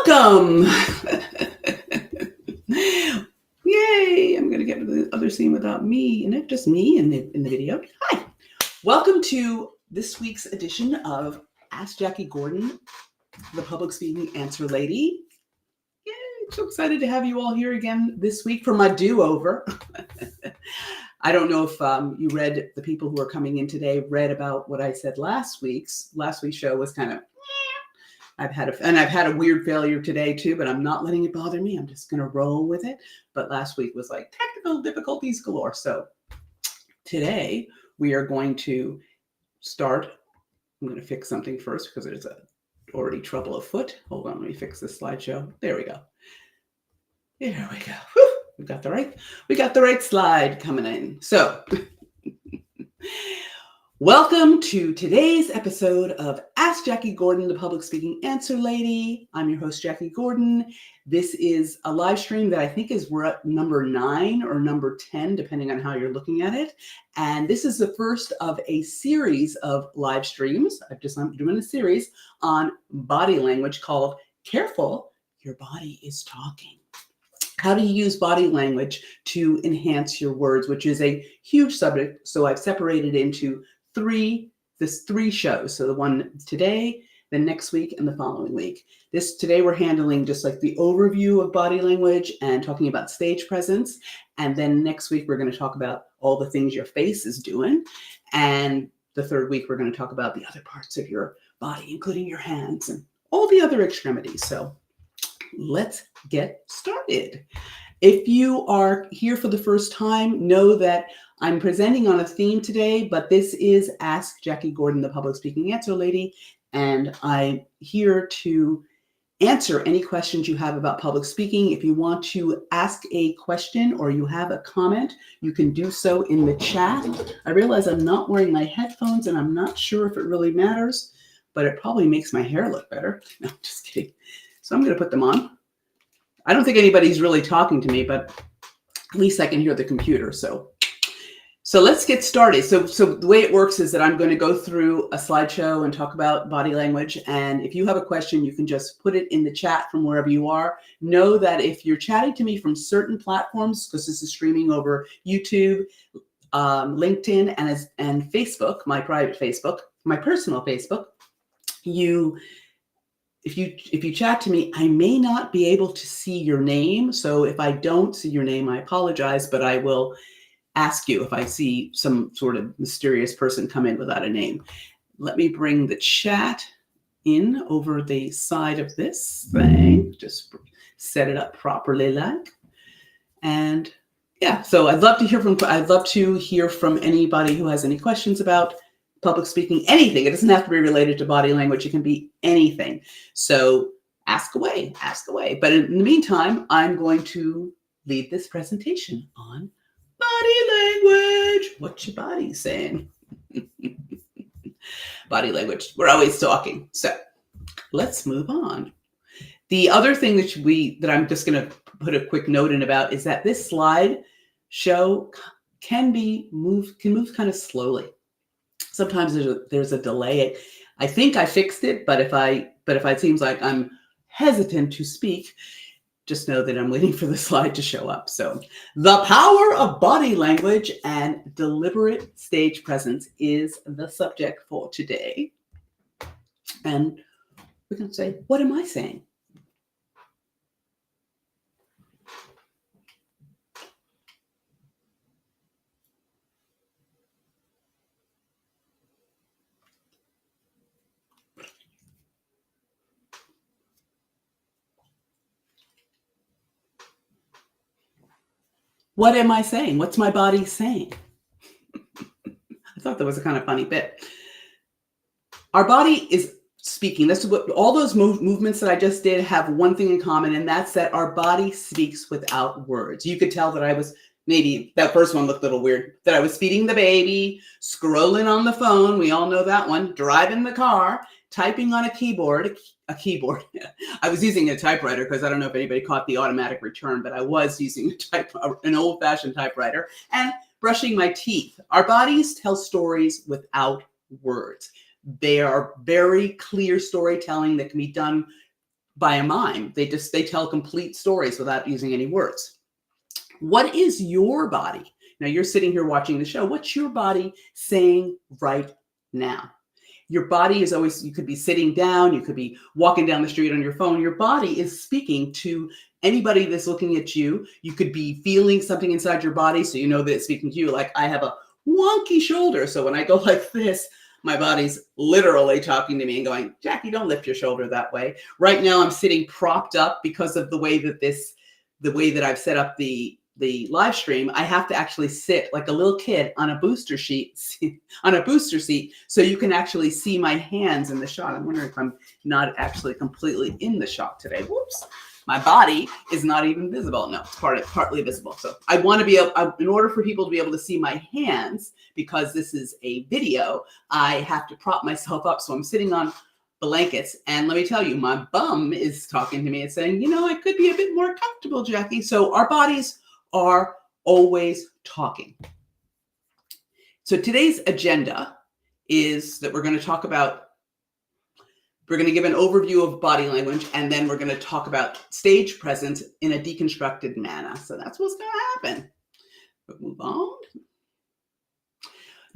Welcome. Yay, I'm going to get to the other scene without me, and just me in the video. Hi. Welcome to this week's edition of Ask Jackie Gordon, the public speaking answer lady. Yay, so excited to have you all here again this week for my do-over. I don't know if you read, the people who are coming in today read about what I said last week's show was kind of, I've had a weird failure today too, but I'm not letting it bother me. I'm just going to roll with it. But last week was like technical difficulties galore. So today we are going to start. I'm going to fix something first because there's already trouble afoot. Hold on, let me fix this slideshow. There we go. There we go. Whew, we got the right slide coming in. So welcome to today's episode of Ask Jackie Gordon, the public speaking answer lady. I'm your host, Jackie Gordon. This is a live stream that I think we're at number 9 or number 10, depending on how you're looking at it. And this is the first of a series of live streams. I'm doing a series on body language called Careful, Your Body is Talking. How do you use body language to enhance your words, which is a huge subject. So I've separated into three shows. So the one today, the next week, and the following week. Today we're handling just like the overview of body language and talking about stage presence. And then next week, we're going to talk about all the things your face is doing. And the third week, we're going to talk about the other parts of your body, including your hands and all the other extremities. So let's get started. If you are here for the first time, know that I'm presenting on a theme today, but this is Ask Jackie Gordon, the public speaking answer lady, and I'm here to answer any questions you have about public speaking. If you want to ask a question or you have a comment, you can do so in the chat. I realize I'm not wearing my headphones and I'm not sure if it really matters, but it probably makes my hair look better. No, just kidding. So I'm going to put them on. I don't think anybody's really talking to me, but at least I can hear the computer. So let's get started. So the way it works is that I'm going to go through a slideshow and talk about body language. And if you have a question, you can just put it in the chat from wherever you are. Know that if you're chatting to me from certain platforms, because this is streaming over YouTube, LinkedIn, and Facebook, my private Facebook, my personal Facebook, if you chat to me, I may not be able to see your name. So if I don't see your name, I apologize, but I will ask you if I see some sort of mysterious person come in without a name. Let me bring the chat in over the side of this thing. Just set it up properly like. And yeah, so I'd love to hear from anybody who has any questions about public speaking, anything. It doesn't have to be related to body language. It can be anything. So ask away. But in the meantime, I'm going to lead this presentation on body language. What's your body saying? Body language. We're always talking. So let's move on. The other thing that I'm just going to put a quick note in about is that this slide show can move kind of slowly. Sometimes there's a delay. I think I fixed it, but if it seems like I'm hesitant to speak, just know that I'm waiting for the slide to show up. So the power of body language and deliberate stage presence is the subject for today. And we're going to say, what am I saying? What am I saying? What's my body saying? I thought that was a kind of funny bit. Our body is speaking. That's what all those movements that I just did have one thing in common, and that's that our body speaks without words. You could tell that maybe that first one looked a little weird, that I was feeding the baby, scrolling on the phone. We all know that one, driving the car, typing on a keyboard. I was using a typewriter because I don't know if anybody caught the automatic return, but I was using an old-fashioned typewriter and brushing my teeth. Our bodies tell stories without words. They are very clear storytelling that can be done by a mime. They tell complete stories without using any words. What is your body? Now you're sitting here watching the show. What's your body saying right now? Your body is always, you could be sitting down, you could be walking down the street on your phone. Your body is speaking to anybody that's looking at you. You could be feeling something inside your body, so you know that it's speaking to you. Like, I have a wonky shoulder, so when I go like this, my body's literally talking to me and going, Jackie, don't lift your shoulder that way. Right now I'm sitting propped up because of the way that I've set up the live stream. I have to actually sit like a little kid on a booster seat, so you can actually see my hands in the shot. I'm wondering if I'm not actually completely in the shot today. Whoops. My body is not even visible. No, it's partly visible. So I want to be able, in order for people to be able to see my hands, because this is a video, I have to prop myself up. So I'm sitting on blankets, and let me tell you, my bum is talking to me and saying, you know, I could be a bit more comfortable, Jackie. So our bodies are always talking. So today's agenda is that we're going to talk about, we're going to give an overview of body language, and then we're going to talk about stage presence in a deconstructed manner. So that's what's going to happen. But move on.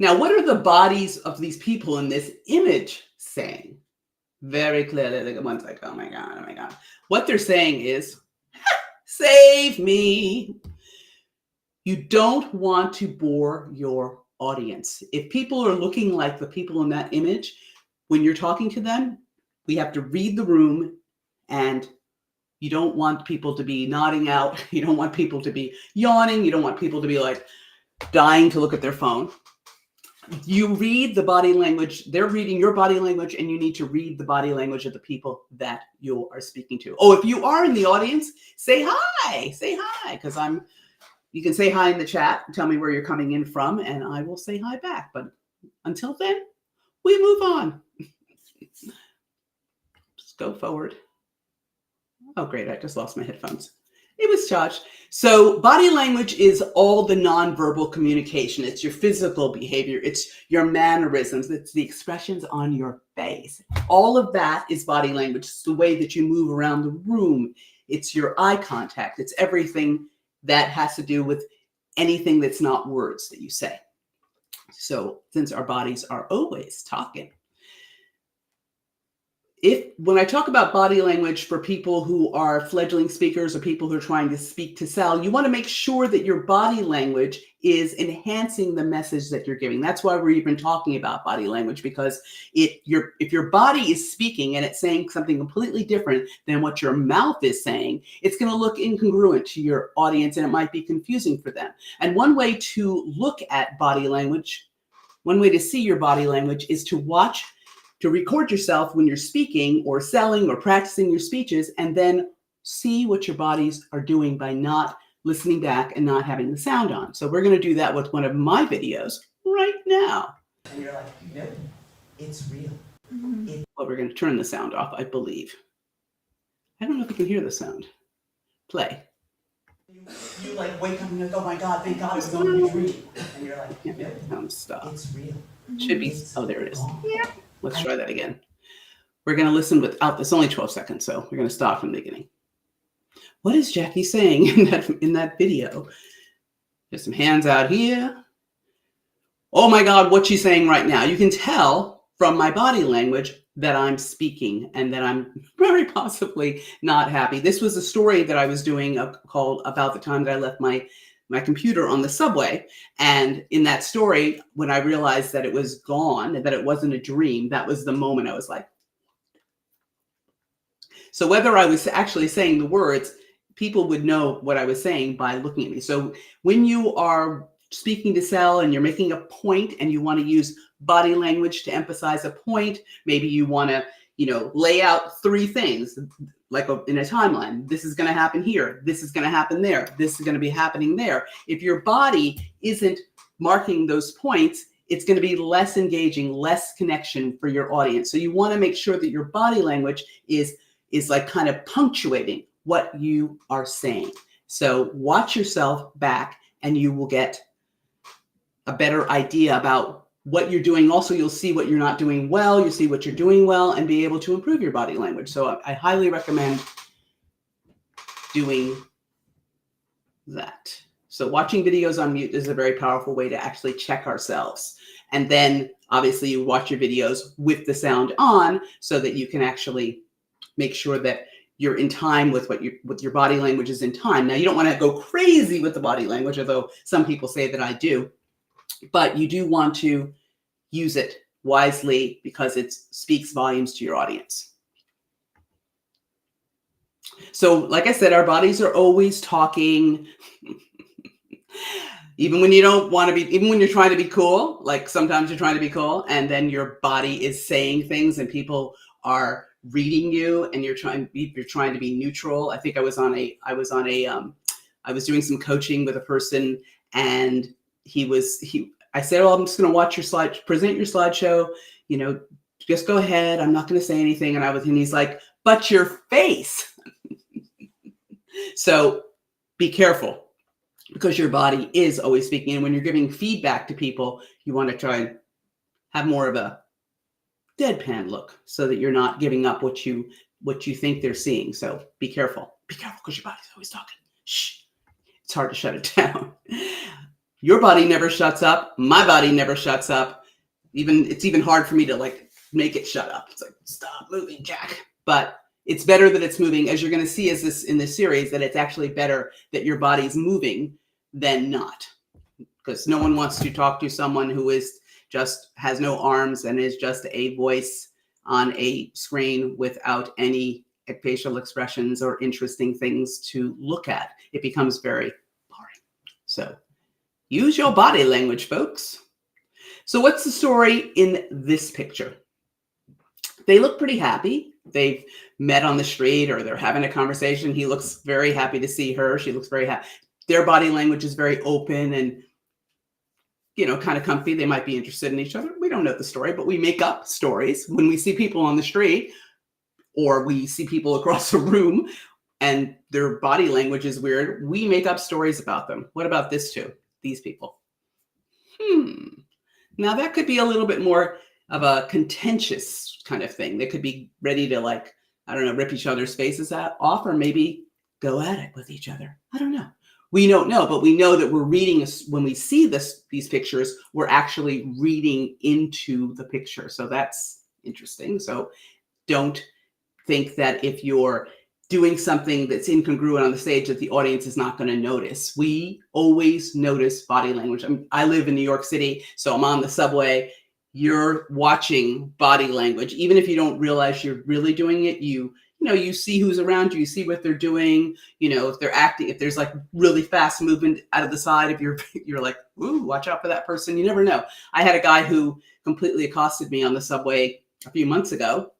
Now, what are the bodies of these people in this image saying? Very clearly, the one's like, oh my God, oh my God. What they're saying is, save me. You don't want to bore your audience. If people are looking like the people in that image, when you're talking to them, we have to read the room, and you don't want people to be nodding out. You don't want people to be yawning. You don't want people to be like dying to look at their phone. You read the body language. They're reading your body language, and you need to read the body language of the people that you are speaking to. Oh, if you are in the audience, say hi, because you can say hi in the chat, tell me where you're coming in from, and I will say hi back. But until then, we move on. Just go forward. Oh, great. I just lost my headphones. It was charged. So body language is all the nonverbal communication. It's your physical behavior. It's your mannerisms. It's the expressions on your face. All of that is body language. It's the way that you move around the room. It's your eye contact. It's everything that has to do with anything that's not words that you say. So since our bodies are always talking, when I talk about body language for people who are fledgling speakers or people who are trying to speak to sell, you want to make sure that your body language is enhancing the message that you're giving. That's why we're even talking about body language, because if your body is speaking and it's saying something completely different than what your mouth is saying, it's going to look incongruent to your audience, and it might be confusing for them. And one way to look at body language, one way to see your body language, is to record yourself when you're speaking or selling or practicing your speeches, and then see what your bodies are doing by not listening back and not having the sound on. So we're going to do that with one of my videos right now. And you're like, no, it's real. Mm-hmm. Well, we're going to turn the sound off, I believe. I don't know if you can hear the sound. Play. You like wake up and you're like, oh my God, thank God it's going to be real. And you're like, yeah, sound stop. It's real. Should be. Oh, there it is. Yeah. Let's try that again. We're going to listen without, it's only 12 seconds, so we're going to start from the beginning. What is Jackie saying in that video? There's some hands out here. Oh my God, what's she saying right now? You can tell from my body language that I'm speaking and that I'm very possibly not happy. This was a story that I was doing called About the Time That I Left My computer on the subway. And in that story, when I realized that it was gone, that it wasn't a dream, that was the moment I was like. So whether I was actually saying the words, people would know what I was saying by looking at me. So when you are speaking to sell and you're making a point and you want to use body language to emphasize a point, maybe you want to, lay out 3 things. Like in a timeline, this is going to happen here. This is going to happen there. This is going to be happening there. If your body isn't marking those points, it's going to be less engaging, less connection for your audience. So you want to make sure that your body language is like kind of punctuating what you are saying. So watch yourself back, and you will get a better idea about what you're doing. Also, you'll see what you're not doing well. You'll see what you're doing well and be able to improve your body language. So I highly recommend doing that. So watching videos on mute is a very powerful way to actually check ourselves. And then obviously you watch your videos with the sound on so that you can actually make sure that you're in time with what your body language is in time. Now, you don't want to go crazy with the body language, although some people say that I do, but you do want to use it wisely because it speaks volumes to your audience. So like I said, our bodies are always talking. Even when you don't want to be, even when you're trying to be cool, like sometimes you're trying to be cool and then your body is saying things and people are reading you and you're trying to be neutral. I think I was doing some coaching with a person and I said, oh, I'm just going to watch your present your slideshow, just go ahead. I'm not going to say anything. And he's like, but your face. So be careful because your body is always speaking. And when you're giving feedback to people, you want to try and have more of a deadpan look so that you're not giving up what you think they're seeing. So be careful. Be careful because your body's always talking. Shh. It's hard to shut it down. Your body never shuts up. My body never shuts up. It's even hard for me to like make it shut up. It's like, stop moving, Jack. But it's better that it's moving, as you're going to see in this series, that it's actually better that your body's moving than not. Because no one wants to talk to someone who has no arms and is just a voice on a screen without any facial expressions or interesting things to look at. It becomes very boring. So use your body language, folks. So what's the story in this picture? They look pretty happy. They've met on the street or they're having a conversation. He looks very happy to see her. She looks very happy. Their body language is very open and, kind of comfy. They might be interested in each other. We don't know the story, but we make up stories when we see people on the street or we see people across the room and their body language is weird. We make up stories about them. What about these people? Now that could be a little bit more of a contentious kind of thing. They could be ready to rip each other's faces off or maybe go at it with each other. I don't know. We don't know, but we know that we're reading when we see these pictures, we're actually reading into the picture. So that's interesting. So don't think that if you're doing something that's incongruent on the stage that the audience is not going to notice. We always notice body language. I live in New York City, so I'm on the subway. You're watching body language. Even if you don't realize you're really doing it, you see who's around you, you see what they're doing, if they're acting, if there's like really fast movement out of the side, if you're like, ooh, watch out for that person. You never know. I had a guy who completely accosted me on the subway a few months ago.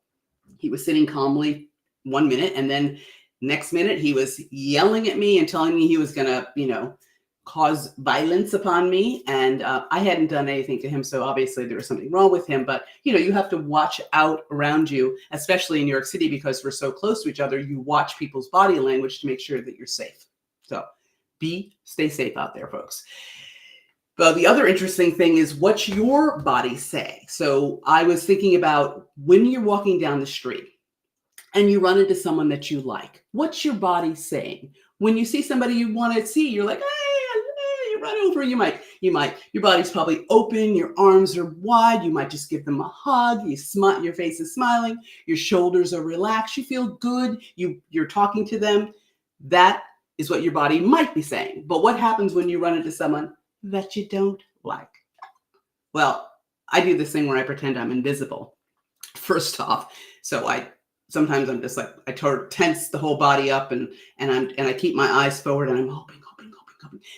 He was sitting calmly 1 minute and then next minute he was yelling at me and telling me he was going to, cause violence upon me. And I hadn't done anything to him. So obviously there was something wrong with him. But, you have to watch out around you, especially in New York City, because we're so close to each other. You watch people's body language to make sure that you're safe. So stay safe out there, folks. But the other interesting thing is what's your body say? So I was thinking about when you're walking down the street and you run into someone that you like, what's your body saying? When you see somebody you want to see, you're like, hey, you run over, your body's probably open, your arms are wide, you might just give them a hug, your face is smiling, your shoulders are relaxed, you feel good, you're talking to them. That is what your body might be saying. But what happens when you run into someone that you don't like? Well, I do this thing where I pretend I'm invisible, first off. So sometimes I'm just like, I tense the whole body up and I keep my eyes forward and I'm hoping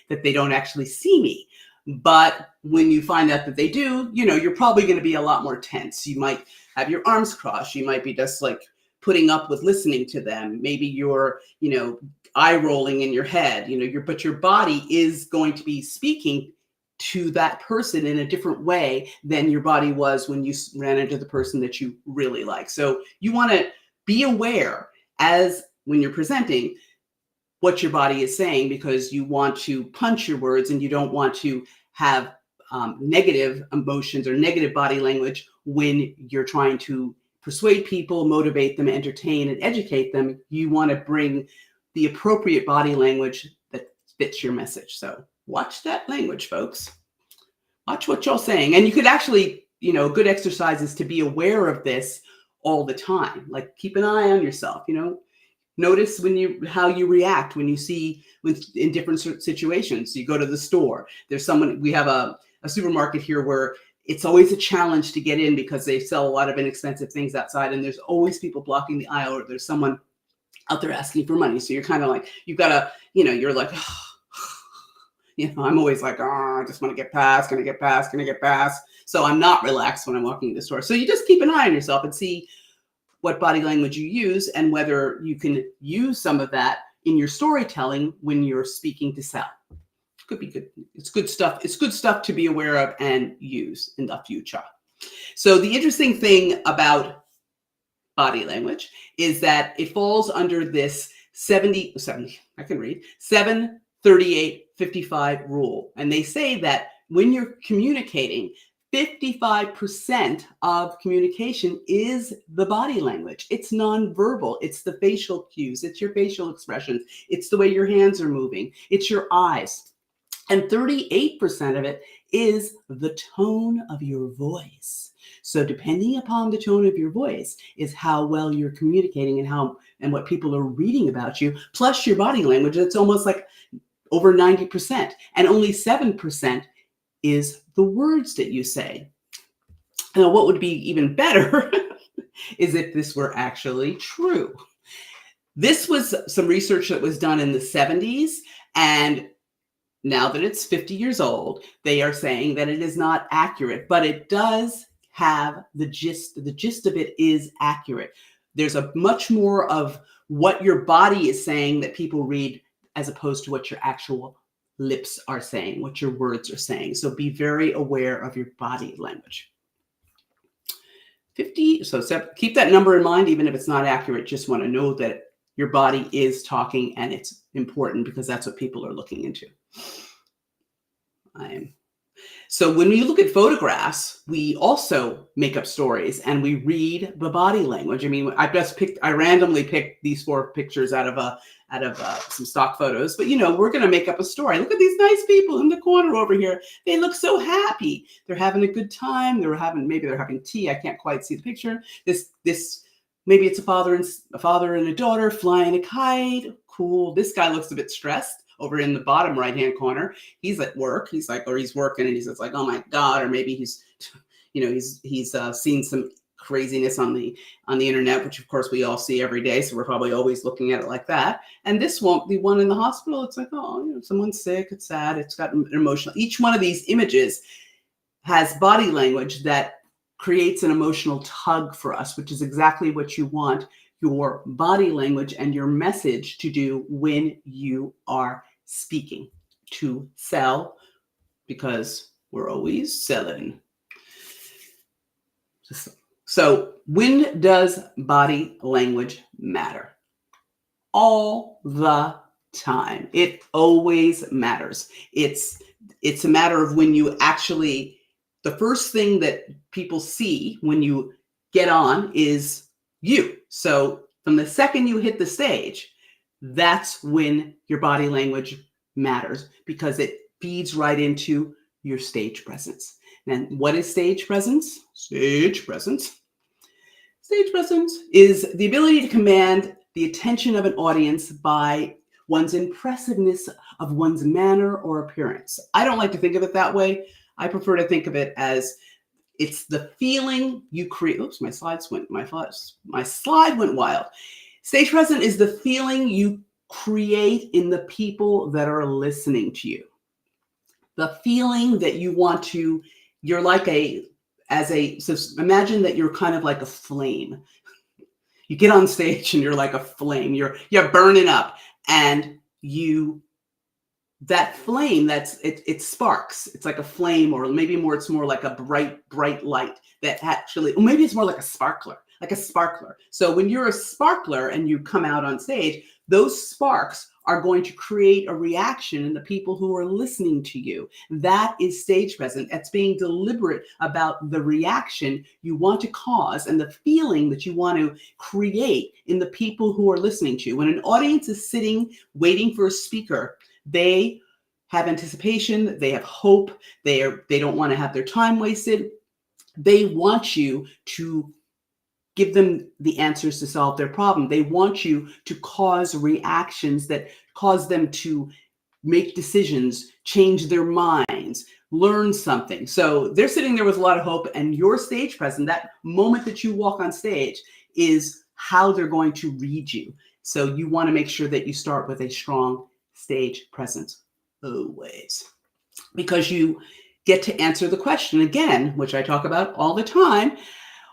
that they don't actually see me. But when you find out that they do, you're probably going to be a lot more tense. You might have your arms crossed. You might be just like putting up with listening to them. Maybe you're, eye rolling in your head, but your body is going to be speaking to that person in a different way than your body was when you ran into the person that you really like. So you want to be aware when you're presenting what your body is saying, because you want to punch your words and you don't want to have negative emotions or negative body language when you're trying to persuade people, motivate them, entertain, and educate them. You want to bring the appropriate body language that fits your message. So watch that language, folks. Watch what y'all saying. And you could actually, good exercise is to be aware of this all the time. Like keep an eye on yourself, Notice how you react when you see in different situations. You go to the store. There's someone. We have a supermarket here where it's always a challenge to get in because they sell a lot of inexpensive things outside, and there's always people blocking the aisle, or there's someone out there asking for money. So you're kind of like, you've got to, you're like, I'm always like, I just want to get past. Can I get past? Can I get past? So I'm not relaxed when I'm walking in the store. So you just keep an eye on yourself and see what body language you use and whether you can use some of that in your storytelling when you're speaking to sell. Could be good. It's good stuff. It's good stuff to be aware of and use in the future. So the interesting thing about body language is that it falls under this 7-38-55 rule. And they say that when you're communicating, 55% of communication is the body language. It's nonverbal. It's the facial cues. It's your facial expressions. It's the way your hands are moving. It's your eyes. And 38% of it is the tone of your voice. So depending upon the tone of your voice is how well you're communicating and what people are reading about you, plus your body language. It's almost like over 90%. And only 7% is the words that you say. Now, what would be even better is if this were actually true. This was some research that was done in the 70s, and now that it's 50 years old, they are saying that it is not accurate, but it does have the gist. The gist of it is accurate. There's a much more of what your body is saying that people read as opposed to what your actual lips are saying, what your words are saying. So be very aware of your body language. 50, so keep that number in mind, even if it's not accurate. Just want to know that your body is talking and it's important because that's what people are looking into. So when we look at photographs, we also make up stories and we read the body language. I mean, I randomly picked these 4 pictures out of some stock photos, but we're going to make up a story. Look at these nice people in the corner over here. They look so happy. They're having a good time. Maybe they're having tea. I can't quite see the picture. Maybe it's a father and a daughter flying a kite. Cool. This guy looks a bit stressed. Over in the bottom right-hand corner, he's at work. He's working, and he's like, "Oh my God!" Or maybe he's seen some craziness on the internet, which of course we all see every day. So we're probably always looking at it like that. And this won't be one in the hospital. It's like, oh, someone's sick. It's sad. It's got an emotional. Each one of these images has body language that creates an emotional tug for us, which is exactly what you want your body language and your message to do when you are speaking, to sell, because we're always selling. So when does body language matter? All the time. It always matters. It's a matter of when you actually, the first thing that people see when you get on is you. So from the second you hit the stage, that's when your body language matters because it feeds right into your stage presence. And what is stage presence? Stage presence is the ability to command the attention of an audience by one's impressiveness of one's manner or appearance. I don't like to think of it that way. I prefer to think of it as it's the feeling you create. Oops, my slide went wild. Stage presence is the feeling you create in the people that are listening to you. The feeling that you want to, you're like so imagine that you're kind of like a flame. You get on stage and you're like a flame. You're burning up, and that flame, it sparks. It's like a flame, or maybe it's more like a bright light that actually, or maybe it's more like a sparkler. So when you're a sparkler and you come out on stage, those sparks are going to create a reaction in the people who are listening to you. That is stage presence. That's being deliberate about the reaction you want to cause and the feeling that you want to create in the people who are listening to you. When an audience is sitting waiting for a speaker, they have anticipation, they have hope, they don't want to have their time wasted. They want you to give them the answers to solve their problem. They want you to cause reactions that cause them to make decisions, change their minds, learn something. So they're sitting there with a lot of hope, and your stage presence, that moment that you walk on stage, is how they're going to read you. So you want to make sure that you start with a strong stage presence always, because you get to answer the question again, which I talk about all the time.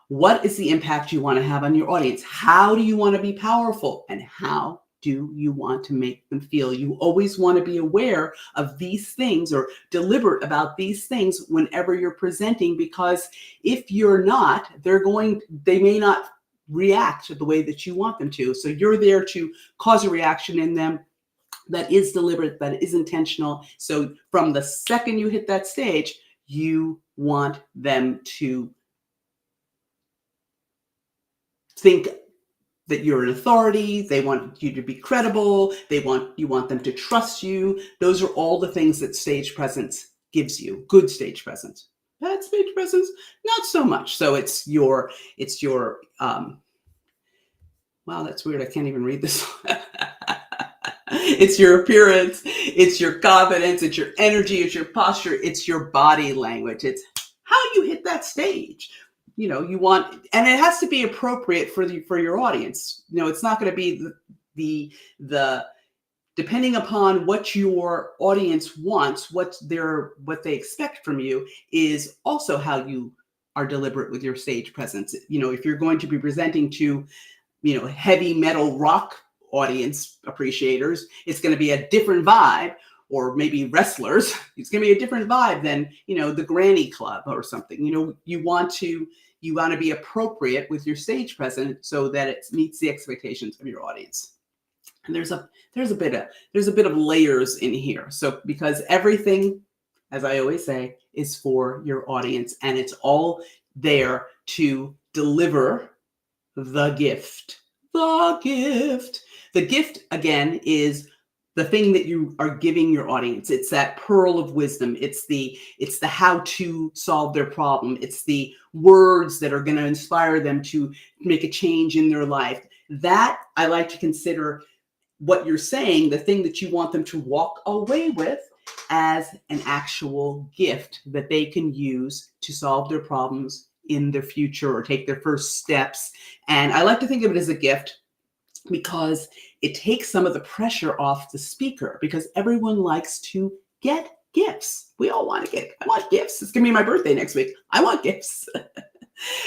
What is the impact you want to have on your audience? How do you want to be powerful? And how do you want to make them feel? You always want to be aware of these things or deliberate about these things whenever you're presenting, because if you're not, they may not react the way that you want them to. So you're there to cause a reaction in them that is deliberate, that is intentional. So from the second you hit that stage, you want them to think that you're an authority. They want you to be credible. You want them to trust you. Those are all the things that stage presence gives you. Good stage presence. Bad stage presence, not so much. So it's your wow, that's weird. I can't even read this. It's your appearance, it's your confidence, it's your energy, it's your posture, it's your body language. It's how you hit that stage. You know, you want, and it has to be appropriate for your audience. You know, it's not going to be the depending upon what your audience wants, what they expect from you is also how you are deliberate with your stage presence. You know, if you're going to be presenting to, you know, heavy metal rock audience appreciators, it's going to be a different vibe. Or maybe wrestlers, it's going to be a different vibe than, you know, the granny club or something. You know, you want to be appropriate with your stage presence so that it meets the expectations of your audience. And there's a bit of layers in here. So because everything, as I always say, is for your audience, and it's all there to deliver the gift. The gift. The gift, again, is the thing that you are giving your audience. It's that pearl of wisdom. It's the how to solve their problem. It's the words that are going to inspire them to make a change in their life. That I like to consider what you're saying, the thing that you want them to walk away with, as an actual gift that they can use to solve their problems in the future or take their first steps. And I like to think of it as a gift, because it takes some of the pressure off the speaker, because everyone likes to get gifts. We all want to get, I want gifts. It's going to be my birthday next week. I want gifts.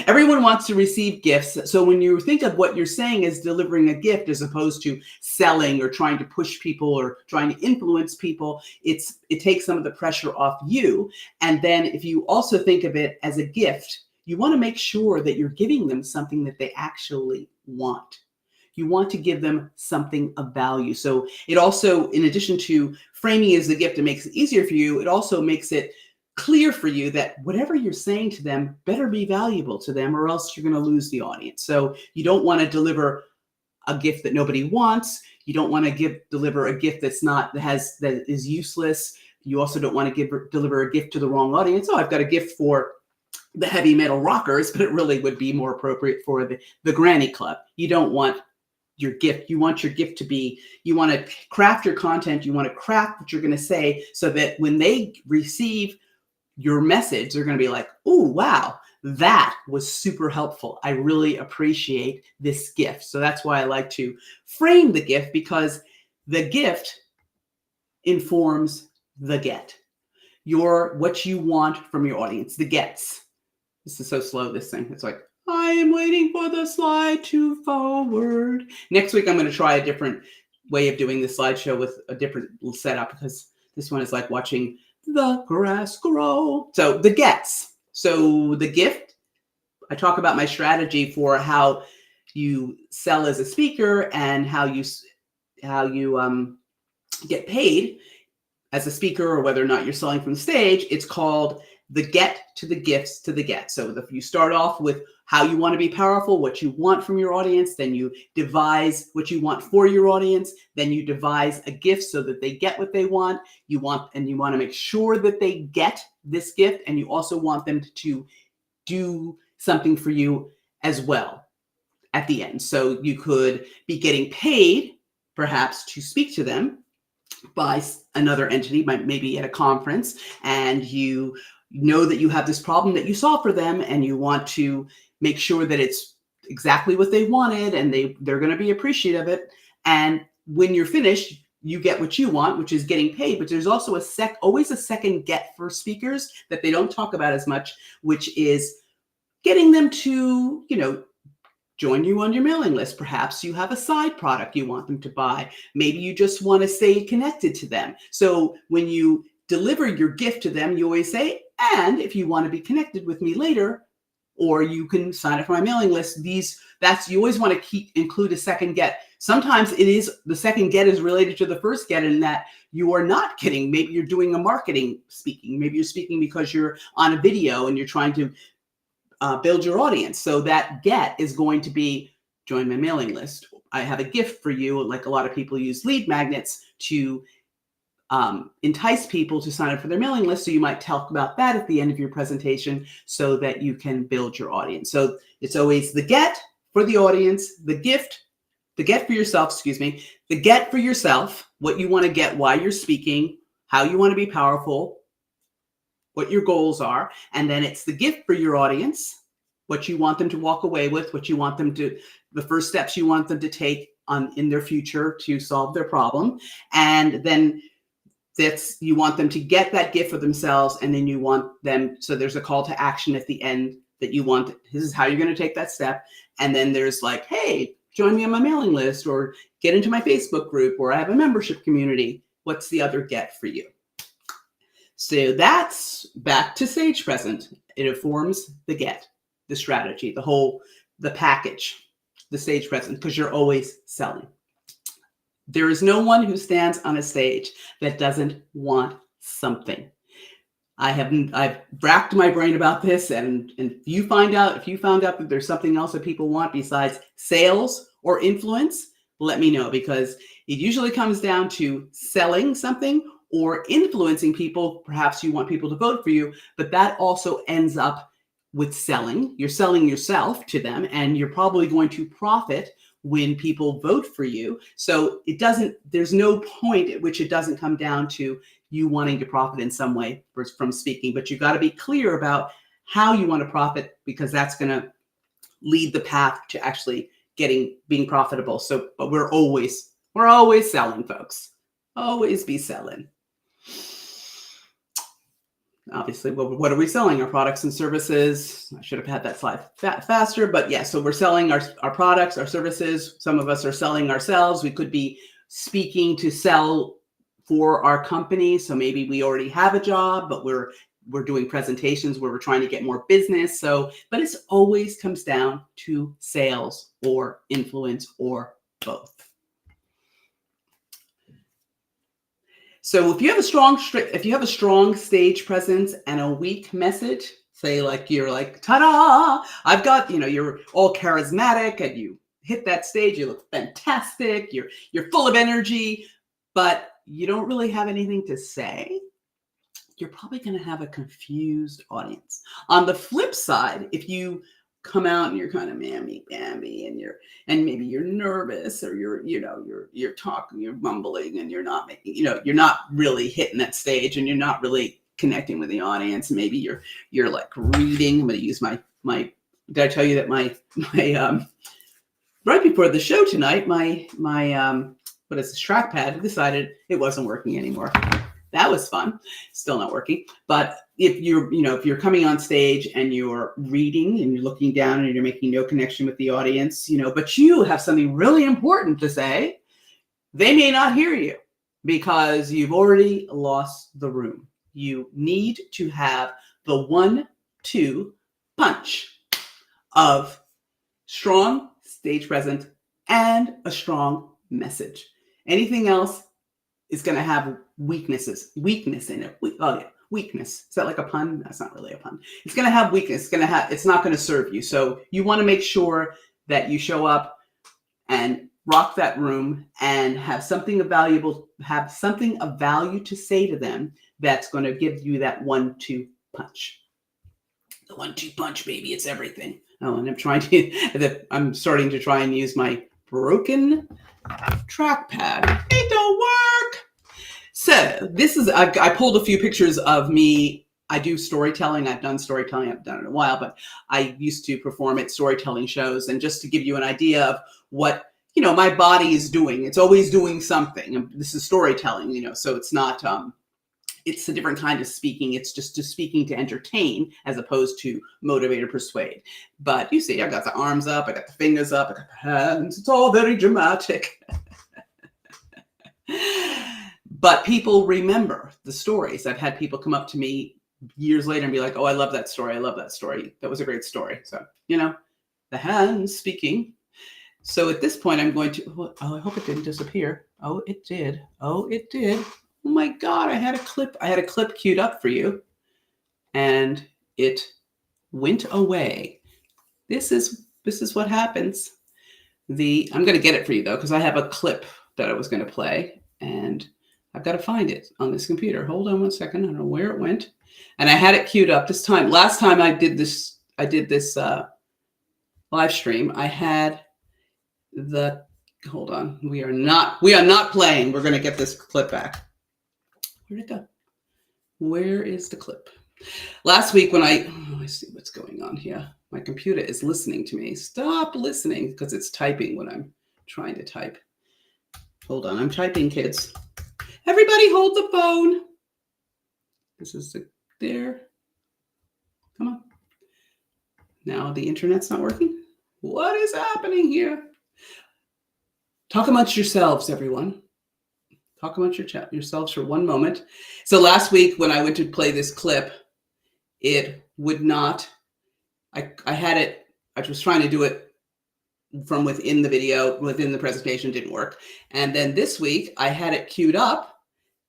Everyone wants to receive gifts. So when you think of what you're saying as delivering a gift, as opposed to selling or trying to push people or trying to influence people, it takes some of the pressure off you. And then if you also think of it as a gift, you want to make sure that you're giving them something that they actually want. You want to give them something of value. So it also, in addition to framing it as a gift, it makes it easier for you. It also makes it clear for you that whatever you're saying to them better be valuable to them, or else you're going to lose the audience. So you don't want to deliver a gift that nobody wants. You don't want to deliver a gift that is useless. You also don't want to deliver a gift to the wrong audience. Oh, I've got a gift for the heavy metal rockers, but it really would be more appropriate for the granny club. You don't want your gift. You want your gift to be, you want to craft your content. You want to craft what you're going to say so that when they receive your message, they're going to be like, oh, wow, that was super helpful. I really appreciate this gift. So that's why I like to frame the gift, because the gift informs the get. What you want from your audience, the gets. This is so slow, this thing. It's like, I am waiting for the slide to forward. Next week, I'm going to try a different way of doing the slideshow with a different setup, because this one is like watching the grass grow. So the gets. So the gift, I talk about my strategy for how you sell as a speaker and how you get paid as a speaker, or whether or not you're selling from the stage, it's called the get to the gifts to the get. So if you start off with how you want to be powerful, what you want from your audience, then you devise what you want for your audience, then you devise a gift so that they get what they want. You want to make sure that they get this gift, and you also want them to do something for you as well at the end. So you could be getting paid perhaps to speak to them by another entity, maybe at a conference, and you know that you have this problem that you solve for them, and you want to make sure that it's exactly what they wanted, and they're going to be appreciative of it. And when you're finished, you get what you want, which is getting paid. But there's also always a second get for speakers that they don't talk about as much, which is getting them to, join you on your mailing list. Perhaps you have a side product you want them to buy. Maybe you just want to stay connected to them. So when you deliver your gift to them, you always say, and if you want to be connected with me later, or you can sign up for my mailing list, you always want to include a second get. Sometimes the second get is related to the first get, in that you are not getting, maybe you're doing a marketing speaking. Maybe you're speaking because you're on a video and you're trying to build your audience. So that get is going to be, join my mailing list. I have a gift for you. Like a lot of people use lead magnets to entice people to sign up for their mailing list. So you might talk about that at the end of your presentation so that you can build your audience. So it's always the get for the audience, the get for yourself, the get for yourself, what you want to get, why you're speaking, how you want to be powerful, what your goals are, and then it's the gift for your audience, what you want them to walk away with, what you want them to, the first steps you want them to take in their future to solve their problem. And then you want them to get that gift for themselves, and then you want them, so there's a call to action at the end that you want, this is how you're going to take that step. And then there's like, hey, join me on my mailing list, or get into my Facebook group, or I have a membership community. What's the other get for you? So that's back to stage present. It informs the get, the strategy, the package, the stage present, because you're always selling. There is no one who stands on a stage that doesn't want something. I've racked my brain about this, and if you found out that there's something else that people want besides sales or influence, let me know, because it usually comes down to selling something or influencing people. Perhaps you want people to vote for you, but that also ends up with selling. You're selling yourself to them, and you're probably going to profit when people vote for you. So there's no point at which it doesn't come down to you wanting to profit in some way from speaking, but you've got to be clear about how you want to profit, because that's going to lead the path to actually being profitable. So, but we're always selling, folks. Always be selling. Obviously, what are we selling? Our products and services. I should have had that slide faster, but yeah, so we're selling our products, our services. Some of us are selling ourselves. We could be speaking to sell for our company. So maybe we already have a job, but we're doing presentations where we're trying to get more business. So, but it always comes down to sales or influence or both. So if you have a strong stage presence and a weak message, say like you're like, ta-da, I've got, you're all charismatic and you hit that stage, you look fantastic, you're full of energy, but you don't really have anything to say, you're probably going to have a confused audience. On the flip side, if you come out and you're kind of mamby-pamby and maybe you're nervous, or you're talking, you're mumbling, and you're not really hitting that stage, and you're not really connecting with the audience. Maybe you're like reading. I'm going to use my did I tell you that my right before the show tonight, my what is this, trackpad decided it wasn't working anymore. That was fun. Still not working. But if you're coming on stage and you're reading and you're looking down and you're making no connection with the audience, but you have something really important to say, they may not hear you because you've already lost the room. You need to have the 1-2 punch of strong stage presence and a strong message. Anything else is going to have weakness in it. Oh yeah, weakness. Is that like a pun? That's not really a pun. It's going to have weakness. It's not going to serve you. So you want to make sure that you show up and rock that room and have something of value to say to them that's going to give you that 1-2 punch. The 1-2 punch, baby. It's everything. Oh, and I'm starting to try and use my broken trackpad. It don't work. So this is, I pulled a few pictures of me. I do storytelling. I've done storytelling. I've done it in a while, but I used to perform at storytelling shows. And just to give you an idea of what, my body is doing, it's always doing something. And this is storytelling, so it's not, it's a different kind of speaking. It's just speaking to entertain as opposed to motivate or persuade. But you see, I got the arms up, I got the fingers up, I got the hands. It's all very dramatic. But people remember the stories. I've had people come up to me years later and be like, oh, I love that story. I love that story. That was a great story. So, the hands speaking. So at this point, I'm going to, I hope it didn't disappear. Oh, it did. Oh, it did. Oh my God, I had a clip queued up for you and it went away. This is what happens. I'm going to get it for you though, because I have a clip that I was going to play and I've got to find it on this computer. Hold on one second. I don't know where it went. And I had it queued up this time. Last time I did this live stream. I had hold on. We are not playing. We're going to get this clip back. Where'd it go? Where is the clip? Last week when I see what's going on here. My computer is listening to me. Stop listening because it's typing when I'm trying to type. Hold on. I'm typing, kids. Everybody hold the phone. This is there. Come on. Now the internet's not working. What is happening here? Talk amongst yourselves, everyone. Talk amongst yourselves for one moment. So last week when I went to play this clip, it would not, I had it, I was trying to do it from within the video, within the presentation, didn't work. And then this week I had it queued up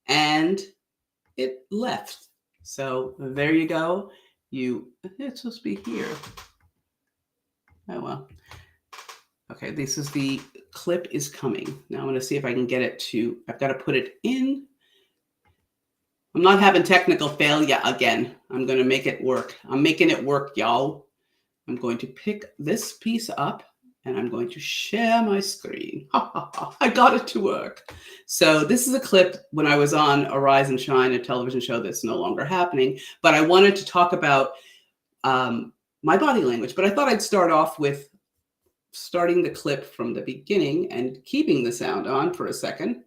and it left. So there you go. It's supposed to be here. Oh, well. Okay, this is the clip is coming. Now I'm going to see if I can get it to, I've got to put it in. I'm not having technical failure again. I'm going to make it work. I'm making it work, y'all. I'm going to pick this piece up and I'm going to share my screen. I got it to work. So this is a clip when I was on Arise and Shine, a television show that's no longer happening. But I wanted to talk about my body language. But I thought I'd start off with starting the clip from the beginning and keeping the sound on for a second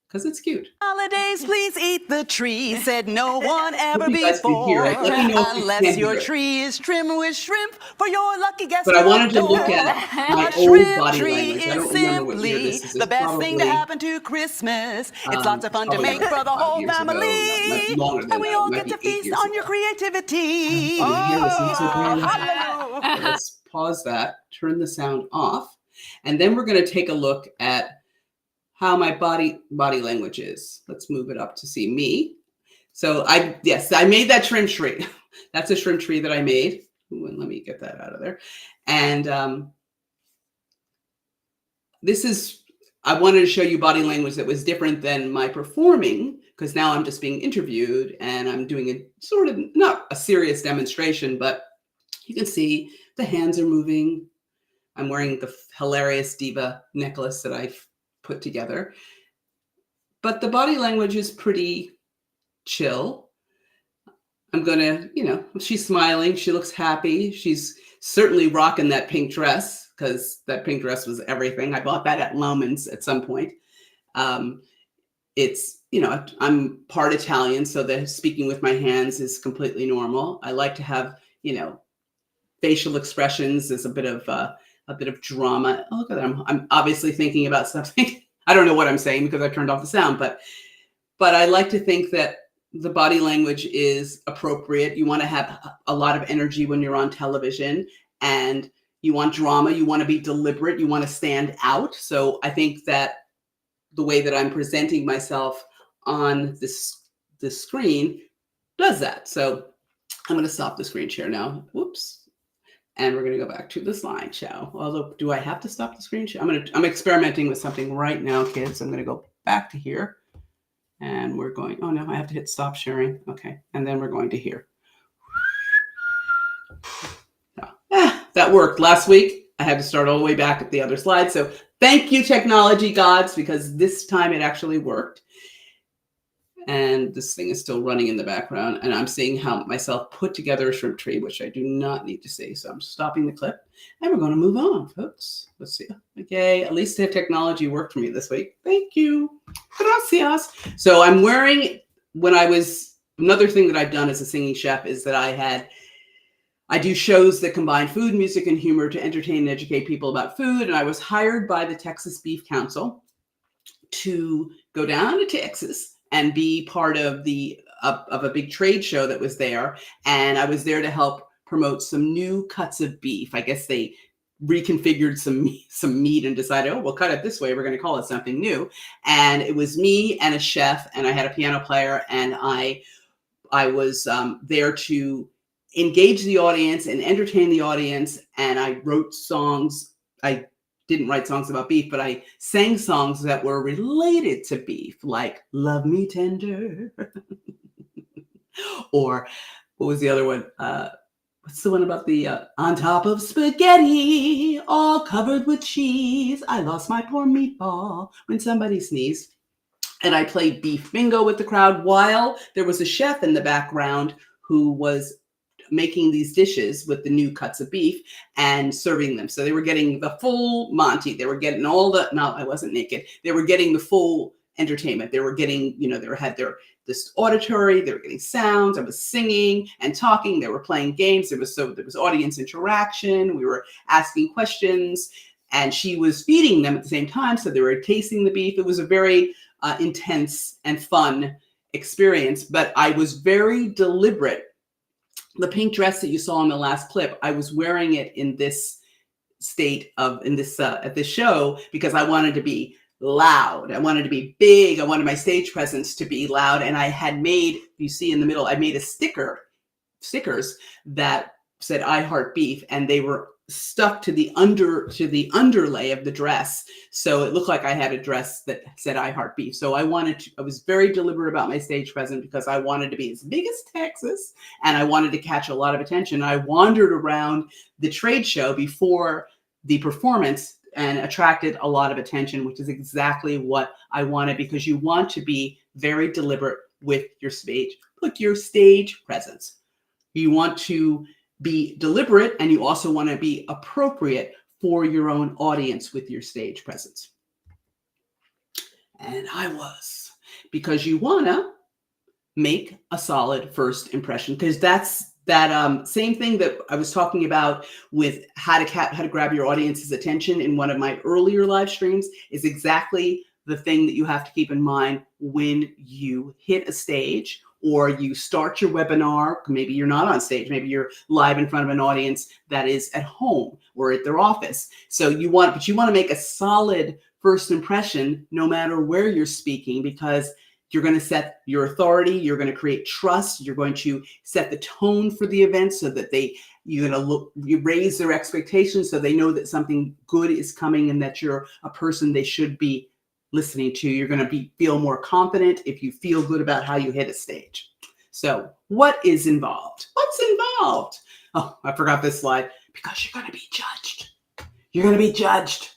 because it's cute. Holidays, please eat the tree, said no one ever you guys can hear before. it. Let me know if you Unless can your hear it. tree is trimmed with shrimp for your lucky guest. But I wanted to look at my old body language. I don't remember what year this is. The best thing to happen to Christmas. It's lots of fun to make for the whole family. And we all get to feast on your creativity. Let's pause that, turn the sound off, and then we're going to take a look at how my body language is. Let's move it up to see me. So I made that shrimp tree. That's a shrimp tree that I made. Ooh, and let me get that out of there. And I wanted to show you body language that was different than my performing, because now I'm just being interviewed and I'm doing a sort of, not a serious demonstration, but you can see the hands are moving. I'm wearing the hilarious diva necklace that I've put together. But the body language is pretty chill. I'm gonna, she's smiling. She looks happy. She's certainly rocking that pink dress because that pink dress was everything. I bought that at Loman's at some point. It's, I'm part Italian, so the speaking with my hands is completely normal. I like to have, facial expressions. There's a bit of drama. Oh, look at that. I'm obviously thinking about something. I don't know what I'm saying because I turned off the sound, but I like to think that the body language is appropriate. You want to have a lot of energy when you're on television, and you want drama. You want to be deliberate. You want to stand out. So I think that the way that I'm presenting myself, on this screen does that. So I'm going to stop the screen share now. Whoops. And we're going to go back to the slideshow. Although, do I have to stop the screen share? I'm experimenting with something right now, kids. I'm going to go back to here. And we're going, oh no, I have to hit stop sharing. Okay. And then we're going to here. That worked. Last week, I had to start all the way back at the other slide. So thank you, technology gods, because this time it actually worked. And this thing is still running in the background. And I'm seeing how myself put together a shrimp tree, which I do not need to see. So I'm stopping the clip. And we're going to move on, folks. Let's see. Okay, at least the technology worked for me this week. Thank you. Gracias. So I'm wearing, another thing that I've done as a singing chef is that I do shows that combine food, music, and humor to entertain and educate people about food. And I was hired by the Texas Beef Council to go down to Texas and be part of a big trade show that was there. And I was there to help promote some new cuts of beef. I guess they reconfigured some meat and decided, oh, we'll cut it this way. We're going to call it something new. And it was me and a chef, and I had a piano player, and I was there to engage the audience and entertain the audience. And I wrote songs. I didn't write songs about beef, but I sang songs that were related to beef, like Love Me Tender. Or what was the other one? What's the one about the on top of spaghetti, all covered with cheese, I lost my poor meatball when somebody sneezed. And I played beef bingo with the crowd while there was a chef in the background who was making these dishes with the new cuts of beef and serving them. So they were getting the full Monty. They were getting no, I wasn't naked. They were getting the full entertainment. They were getting, this auditory, they were getting sounds. I was singing and talking. They were playing games. There was audience interaction. We were asking questions, and she was feeding them at the same time. So they were tasting the beef. It was a very intense and fun experience, but I was very deliberate. The pink dress that you saw in the last clip, I was wearing it in this state at this show because I wanted to be loud. I wanted to be big. I wanted my stage presence to be loud. And I had made, you see in the middle, I made stickers that said I heart beef, and they were stuck to the underlay of the dress. So it looked like I had a dress that said I heart beef. So I was very deliberate about my stage presence because I wanted to be as big as Texas, and I wanted to catch a lot of attention. I wandered around the trade show before the performance and attracted a lot of attention, which is exactly what I wanted, because you want to be very deliberate with your stage presence. You want to be deliberate, and you also want to be appropriate for your own audience with your stage presence. And I was, because you want to make a solid first impression, because that's that same thing that I was talking about with how to grab your audience's attention in one of my earlier live streams is exactly the thing that you have to keep in mind when you hit a stage or you start your webinar. Maybe you're not on stage. Maybe you're live in front of an audience that is at home or at their office. So you want to make a solid first impression no matter where you're speaking, because you're going to set your authority. You're going to create trust. You're going to set the tone for the event so that you raise their expectations so they know that something good is coming and that you're a person they should be listening to. You're going to feel more confident if you feel good about how you hit a stage. So what is involved? What's involved? Oh, I forgot this slide. Because you're going to be judged. You're going to be judged.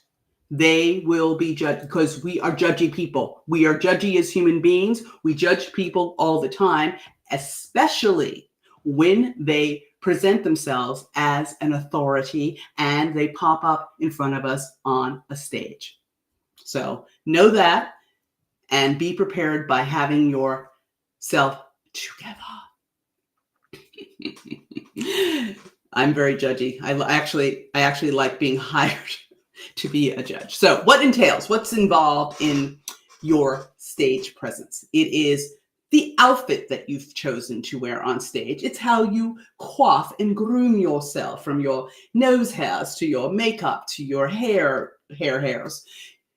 They will be judged because we are judgy people. We are judgy as human beings. We judge people all the time, especially when they present themselves as an authority and they pop up in front of us on a stage. So know that and be prepared by having yourself together. I'm very judgy. I actually like being hired to be a judge. So what's involved in your stage presence? It is the outfit that you've chosen to wear on stage. It's how you coif and groom yourself, from your nose hairs to your makeup to your hairs.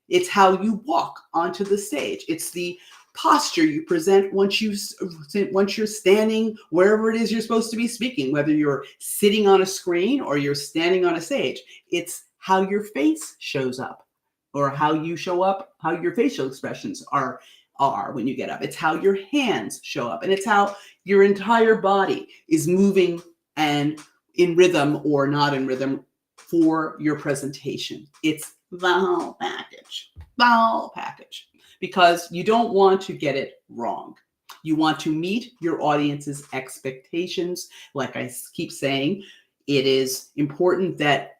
It's how you walk onto the stage. It's the posture you present once you're standing wherever it is you're supposed to be speaking, whether you're sitting on a screen or you're standing on a stage. It's how your face shows up, or how you show up, how your facial expressions are when you get up. It's how your hands show up, and it's how your entire body is moving and in rhythm or not in rhythm for your presentation. It's the whole package, because you don't want to get it wrong. You want to meet your audience's expectations. Like I keep saying, it is important that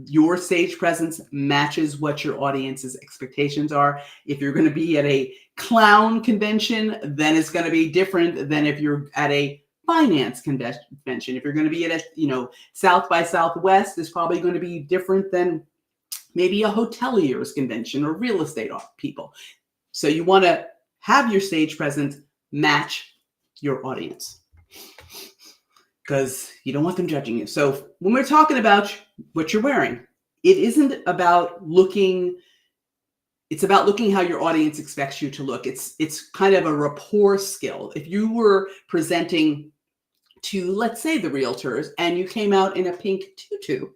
your stage presence matches what your audience's expectations are. If you're going to be at a clown convention, then it's going to be different than if you're at a finance convention. If you're going to be at a, South by Southwest, is probably going to be different than maybe a hoteliers convention or real estate people. So you want to have your stage presence match your audience, because you don't want them judging you. So when we're talking about what you're wearing, it isn't about looking, it's about looking how your audience expects you to look. It's kind of a rapport skill. If you were presenting to, let's say, the realtors, and you came out in a pink tutu,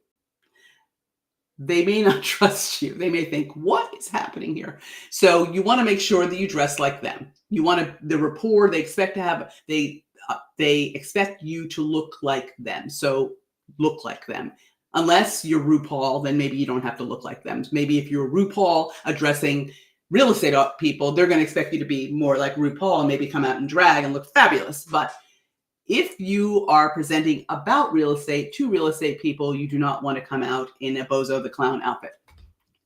they may not trust you. They may think, what is happening here? So you want to make sure that you dress like them. You want the rapport they expect to have. They expect you to look like them. So look like them. Unless you're RuPaul, then maybe you don't have to look like them. Maybe if you're RuPaul addressing real estate people, they're going to expect you to be more like RuPaul and maybe come out in drag and look fabulous. But if you are presenting about real estate to real estate people, you do not want to come out in a Bozo the Clown outfit.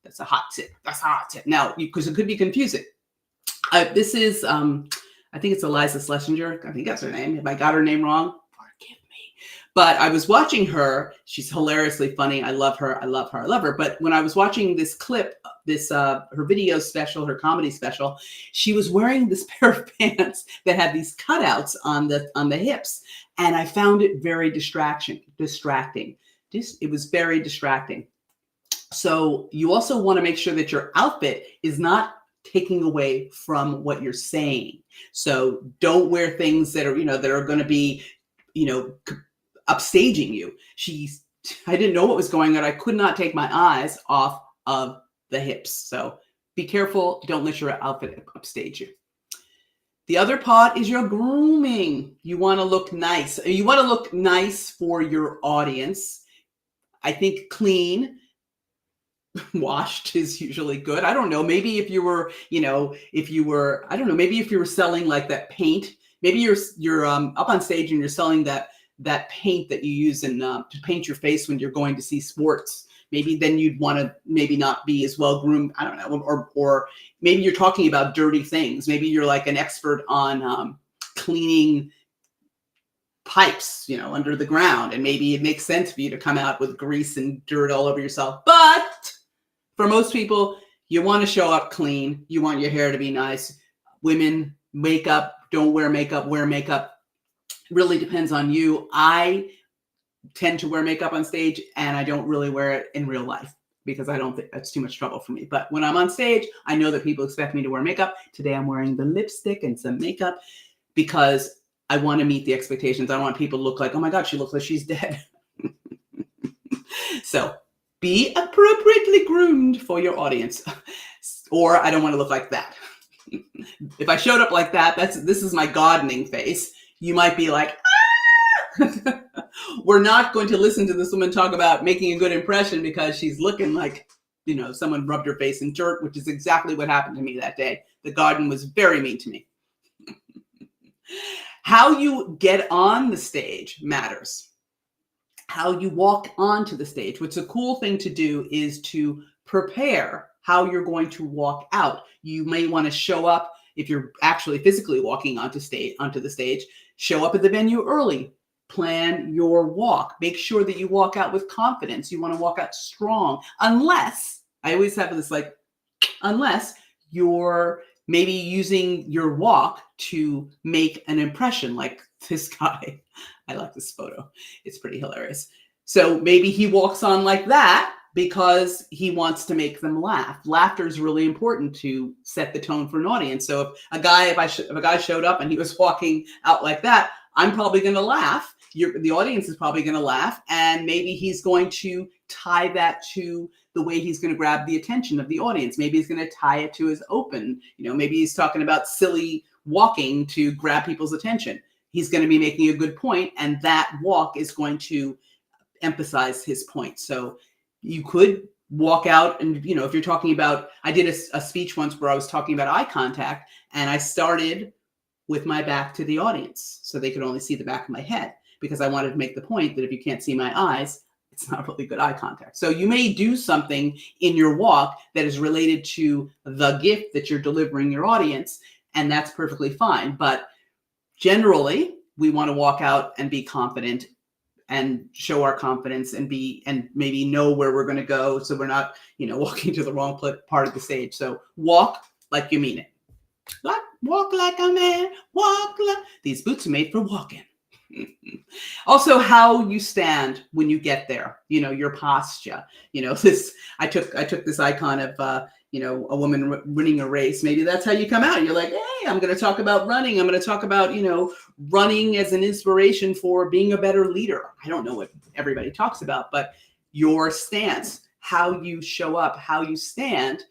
That's a hot tip. Now, because it could be confusing. This is, I think it's Eliza Schlesinger. I think that's her name. If I got her name wrong, forgive me. But I was watching her. She's hilariously funny. I love her. But when I was watching this clip, her video special, her comedy special, she was wearing this pair of pants that had these cutouts on the hips, and I found it very distracting. It was very distracting. So you also want to make sure that your outfit is not taking away from what you're saying. So don't wear things that are going to be, upstaging you. I didn't know what was going on. I could not take my eyes off of the hips. So be careful. Don't let your outfit upstage you. The other part is your grooming. You want to look nice. You want to look nice for your audience. I think clean, washed is usually good. I don't know. Maybe if you were, I don't know, maybe if you were selling like that paint, maybe you're up on stage and you're selling that paint that you use to paint your face when you're going to see sports. Maybe then you'd want to maybe not be as well groomed. I don't know. Or maybe you're talking about dirty things. Maybe you're like an expert on cleaning pipes, under the ground. And maybe it makes sense for you to come out with grease and dirt all over yourself. But for most people, you want to show up clean. You want your hair to be nice. Women, makeup, don't wear makeup, wear makeup. Really depends on you. I tend to wear makeup on stage, and I don't really wear it in real life because I don't think that's too much trouble for me. But when I'm on stage, I know that people expect me to wear makeup. Today I'm wearing the lipstick and some makeup because I want to meet the expectations. I want people to look like, oh my God, she looks like she's dead. So be appropriately groomed for your audience. Or I don't want to look like that. If I showed up like that, this is my gardening face. You might be like, ah! We're not going to listen to this woman talk about making a good impression because she's looking like, someone rubbed her face in dirt, which is exactly what happened to me that day. The garden was very mean to me. How you get on the stage matters. How you walk onto the stage. What's a cool thing to do is to prepare how you're going to walk out. You may want to show up, if you're actually physically walking onto the stage, show up at the venue early. Plan your walk. Make sure that you walk out with confidence. You want to walk out strong. Unless, I always have this unless you're maybe using your walk to make an impression like this guy. I like this photo. It's pretty hilarious. So maybe he walks on like that because he wants to make them laugh. Laughter is really important to set the tone for an audience. So if a guy showed up and he was walking out like that, I'm probably going to laugh. The audience is probably going to laugh, and maybe he's going to tie that to the way he's going to grab the attention of the audience. Maybe he's going to tie it to his open. Maybe he's talking about silly walking to grab people's attention. He's going to be making a good point, and that walk is going to emphasize his point. So you could walk out and, if you're talking about, I did a speech once where I was talking about eye contact, and I started with my back to the audience so they could only see the back of my head, because I wanted to make the point that if you can't see my eyes, it's not really good eye contact. So you may do something in your walk that is related to the gift that you're delivering your audience, and that's perfectly fine. But generally, we want to walk out and be confident and show our confidence and maybe know where we're going to go, so we're not, walking to the wrong part of the stage. So walk like you mean it. Walk like a man, these boots are made for walking. Also, how you stand when you get there, your posture. I took this icon of a woman running a race. Maybe that's how you come out. You're like, hey, I'm going to talk about running. I'm going to talk about running as an inspiration for being a better leader. I don't know what everybody talks about, but your stance, how you show up, how you stand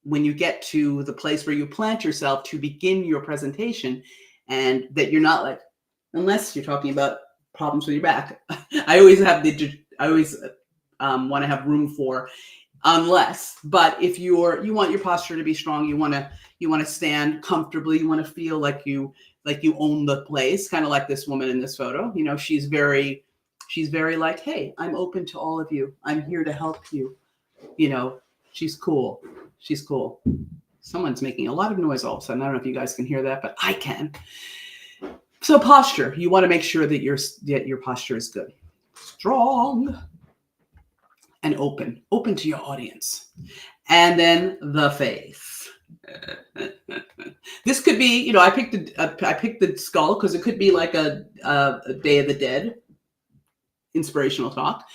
when you get to the place where you plant yourself to begin your presentation, and that you're not like, unless you're talking about problems with your back. I always want to have room for unless. But if you want your posture to be strong, you want to stand comfortably, you want to feel like you own the place, kind of like this woman in this photo. She's very like, hey, I'm open to all of you. I'm here to help you. She's cool. She's cool. Someone's making a lot of noise all of a sudden. I don't know if you guys can hear that, but I can. So posture, you want to make sure that your posture is good, strong, and open to your audience. And then the face. This could be, I picked the skull because it could be like a Day of the Dead inspirational talk.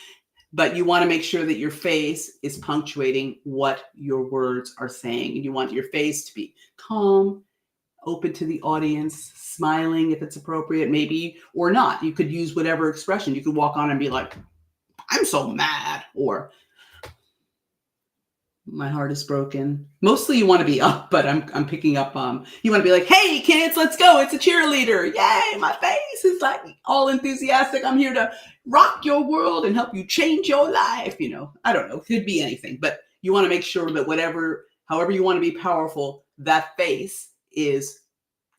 But you want to make sure that your face is punctuating what your words are saying. And you want your face to be calm, open to the audience, smiling if it's appropriate, maybe, or not. You could use whatever expression. You could walk on and be like, I'm so mad, or my heart is broken. Mostly you want to be up, but I'm picking up, you want to be like, hey kids, let's go. It's a cheerleader. Yay. My face is like all enthusiastic. I'm here to rock your world and help you change your life. I don't know. It could be anything, but you want to make sure that however you want to be powerful, that face is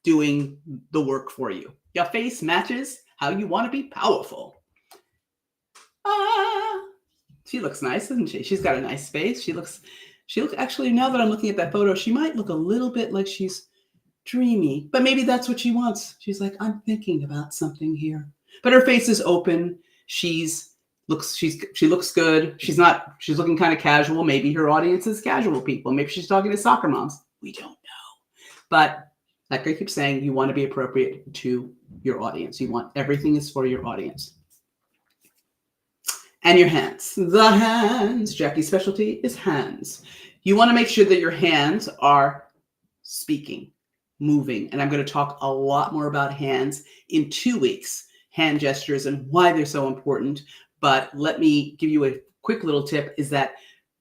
doing the work for you. Your face matches how you want to be powerful. She looks nice, doesn't she? She's got a nice face. She looks actually, now that I'm looking at that photo, she might look a little bit like she's dreamy, but maybe that's what she wants. She's like, I'm thinking about something here. But her face is open. She looks good. She's looking kind of casual. Maybe her audience is casual people. Maybe she's talking to soccer moms. We don't know. But like I keep saying, you want to be appropriate to your audience. Everything is for your audience. And your hands. The hands. Jackie's specialty is hands. You want to make sure that your hands are speaking, moving. And I'm going to talk a lot more about hands in 2 weeks. Hand gestures and why they're so important. But let me give you a quick little tip, is that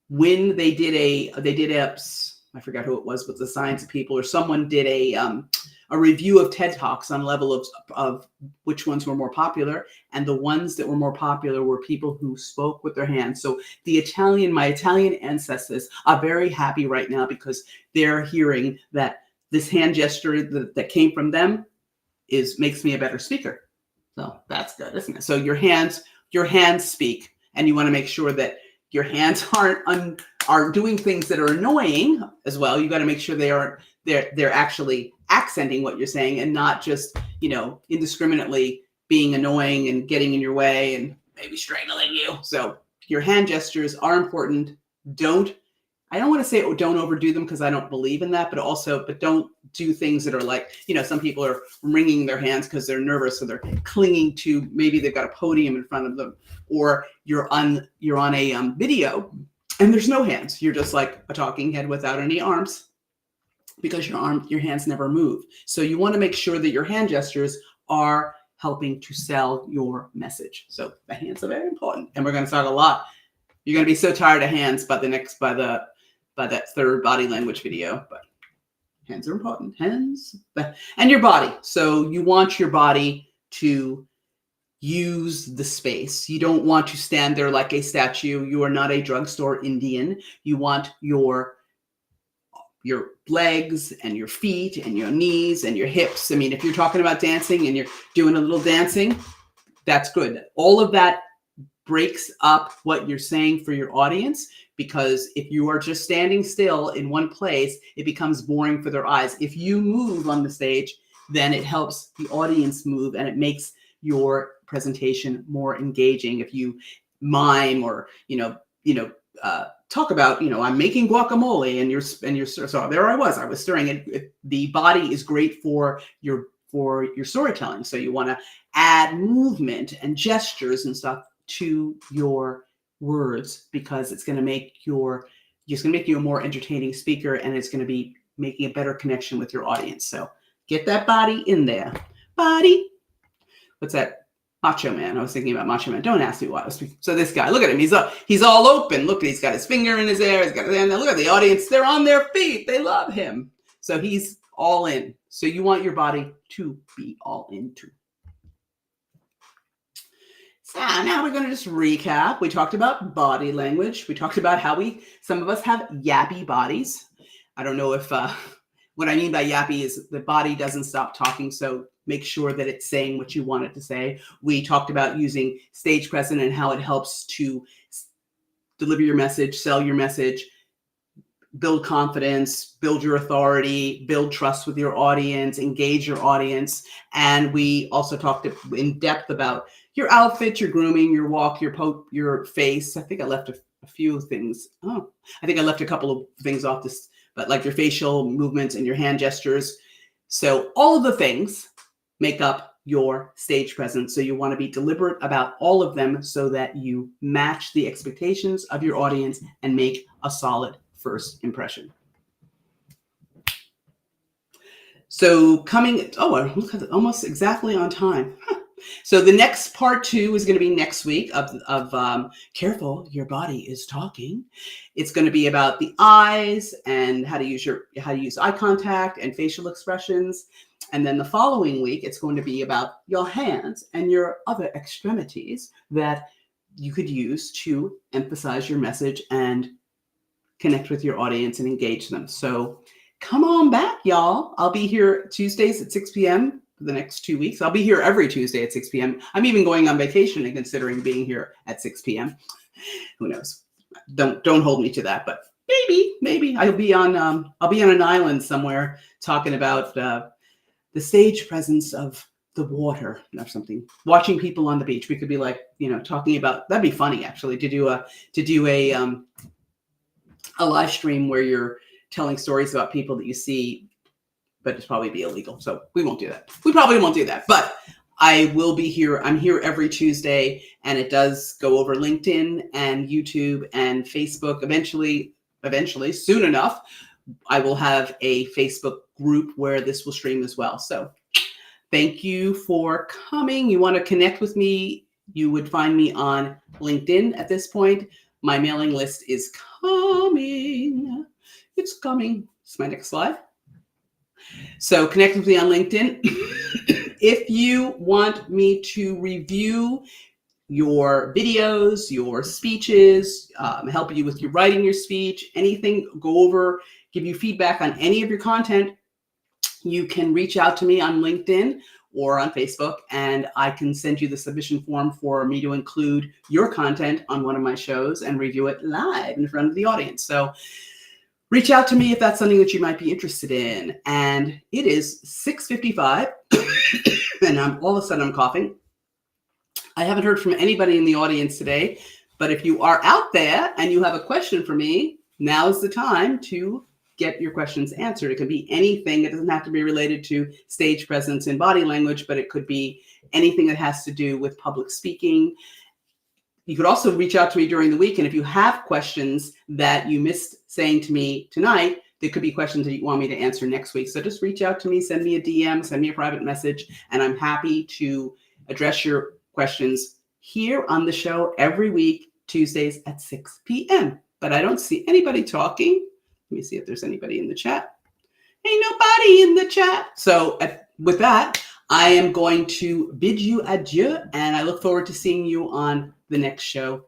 when they did a I forgot who it was, but the science people or someone did a review of TED Talks on level of which ones were more popular. And the ones that were more popular were people who spoke with their hands. So my Italian ancestors are very happy right now because they're hearing that this hand gesture that came from them makes me a better speaker. So that's good, isn't it? So your hands speak, and you want to make sure that your hands aren't doing things that are annoying as well. You got to make sure they're actually accenting what you're saying and not just, indiscriminately being annoying and getting in your way and maybe strangling you. So your hand gestures are important. Don't I don't want to say, oh, don't overdo them because I don't believe in that, but don't do things that are like, some people are wringing their hands because they're nervous, so they're clinging to, maybe they've got a podium in front of them, or you're on a video and there's no hands. You're just like a talking head without any arms because your hands never move. So you want to make sure that your hand gestures are helping to sell your message. So the hands are very important, and we're going to talk a lot. You're going to be so tired of hands by that third body language video, but hands are important. Hands and your body. So you want your body to use the space. You don't want to stand there like a statue. You are not a drugstore Indian. You want your legs and your feet and your knees and your hips. I mean, if you're talking about dancing and you're doing a little dancing, that's good. All of that breaks up what you're saying for your audience, because if you are just standing still in one place, it becomes boring for their eyes. If you move on the stage, then it helps the audience move and it makes your presentation more engaging. If you mime or talk about, I'm making guacamole and you're so there I was stirring it. The body is great for your storytelling. So you want to add movement and gestures and stuff to your words, because it's going to make you a more entertaining speaker, and it's going to be making a better connection with your audience. So get that body in there. Body. What's that? Macho Man. I was thinking about Macho Man. Don't ask me why I was speaking. So this guy, look at him. He's all open. Look, he's got his finger in his hair. He's got his hand. Look at the audience. They're on their feet. They love him. So he's all in. So you want your body to be all in too. So now we're going to just recap. We talked about body language. We talked about how some of us have yappy bodies. I don't know if what I mean by yappy is the body doesn't stop talking. So make sure that it's saying what you want it to say. We talked about using stage presence and how it helps to deliver your message, sell your message, build confidence, build your authority, build trust with your audience, engage your audience. And we also talked in depth about your outfit, your grooming, your walk, your face. I think I left a few things. I think I left a couple of things off this, but like your facial movements and your hand gestures. So all of the things make up your stage presence. So you want to be deliberate about all of them so that you match the expectations of your audience and make a solid first impression. So look at it, almost exactly on time. So the next part 2 is going to be next week of careful, your body is talking. It's going to be about the eyes and how to use eye contact and facial expressions. And then the following week, it's going to be about your hands and your other extremities that you could use to emphasize your message and connect with your audience and engage them. So come on back, y'all. I'll be here Tuesdays at 6 p.m. for the next 2 weeks. I'll be here every Tuesday at 6 p.m. I'm even going on vacation and considering being here at 6 p.m. Who knows? Don't hold me to that, but maybe I'll be on an island somewhere talking about the stage presence of the water or something. Watching people on the beach. We could be like, talking about, that'd be funny actually to do a live stream where you're telling stories about people that you see, but it's probably be illegal. So we won't do that. We probably won't do that, but I will be here. I'm here every Tuesday, and it does go over LinkedIn and YouTube and Facebook. Eventually, soon enough, I will have a Facebook group where this will stream as well. So thank you for coming. You want to connect with me, you would find me on LinkedIn at this point. My mailing list is coming. It's coming. It's my next slide. So connect with me on LinkedIn. If you want me to review your videos, your speeches, help you with your writing your speech, anything, go over, give you feedback on any of your content, you can reach out to me on LinkedIn or on Facebook, and I can send you the submission form for me to include your content on one of my shows and review it live in front of the audience. So reach out to me if that's something that you might be interested in. And it is 6:55, and all of a sudden I'm coughing. I haven't heard from anybody in the audience today, but if you are out there and you have a question for me, now's the time to get your questions answered. It can be anything. It doesn't have to be related to stage presence and body language, but it could be anything that has to do with public speaking. You could also reach out to me during the week. And if you have questions that you missed saying to me tonight, there could be questions that you want me to answer next week. So just reach out to me, send me a DM, send me a private message, and I'm happy to address your questions here on the show every week, Tuesdays at 6 p.m. But I don't see anybody talking. Let me see if there's anybody in the chat. Ain't nobody in the chat. So with that, I am going to bid you adieu, and I look forward to seeing you on the next show